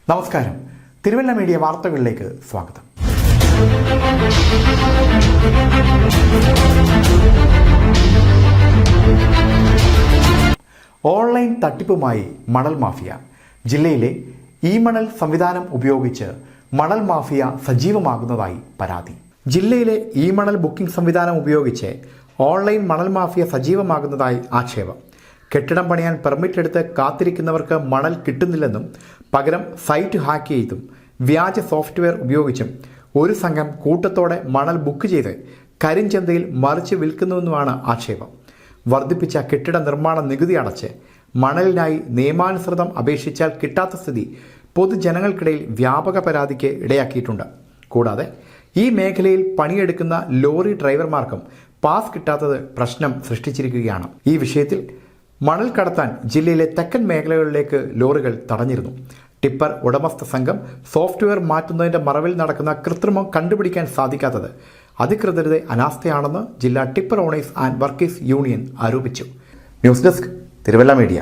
നമസ്കാരം. തിരുവല്ല മീഡിയ വാർത്തകളിലേക്ക് സ്വാഗതം. ഓൺലൈൻ തട്ടിപ്പുമായി മണൽ മാഫിയ. ജില്ലയിലെ ഇ-മണൽ സംവിധാനം ഉപയോഗിച്ച് മണൽ മാഫിയ സജീവമാകുന്നതായി പരാതി. ജില്ലയിലെ ഇ-മണൽ ബുക്കിംഗ് സംവിധാനം ഉപയോഗിച്ച് ഓൺലൈൻ മണൽ മാഫിയ സജീവമാകുന്നതായി ആക്ഷേപം. കെട്ടിടം പണിയാൻ പെർമിറ്റ് എടുത്ത് കാത്തിരിക്കുന്നവർക്ക് മണൽ കിട്ടുന്നില്ലെന്നും പകരം സൈറ്റ് ഹാക്ക് ചെയ്തും വ്യാജ സോഫ്റ്റ്വെയർ ഉപയോഗിച്ചും ഒരു സംഘം കൂട്ടത്തോടെ മണൽ ബുക്ക് ചെയ്ത് കരിഞ്ചന്തയിൽ മറിച്ച് വിൽക്കുന്നുവെന്നുമാണ് ആക്ഷേപം. വർദ്ധിപ്പിച്ച കെട്ടിട നിർമ്മാണ നികുതി അടച്ച് മണലിനായി നിയമാനുസൃതം അപേക്ഷിച്ചാൽ കിട്ടാത്ത സ്ഥിതി പൊതുജനങ്ങൾക്കിടയിൽ വ്യാപക പരാതിക്ക് ഇടയാക്കിയിട്ടുണ്ട്. കൂടാതെ ഈ മേഖലയിൽ പണിയെടുക്കുന്ന ലോറി ഡ്രൈവർമാർക്കും പാസ് കിട്ടാത്തത് പ്രശ്നം സൃഷ്ടിച്ചിരിക്കുകയാണ്. ഈ വിഷയത്തിൽ മണൽ കടത്താൻ ജില്ലയിലെ തെക്കൻ മേഖലകളിലേക്ക് ലോറികൾ തടഞ്ഞിരുന്നു. ടിപ്പർ ഉടമസ്ഥ സംഘം സോഫ്റ്റ്വെയർ മാറ്റുന്നതിന്റെ മറവിൽ നടക്കുന്ന കൃത്രിമം കണ്ടുപിടിക്കാൻ സാധിക്കാത്തത് അധികൃതരുടെ അനാസ്ഥയാണെന്ന് ജില്ലാ tipper owners and workers union ആരോപിച്ചു. News desk, Thiruvalla media.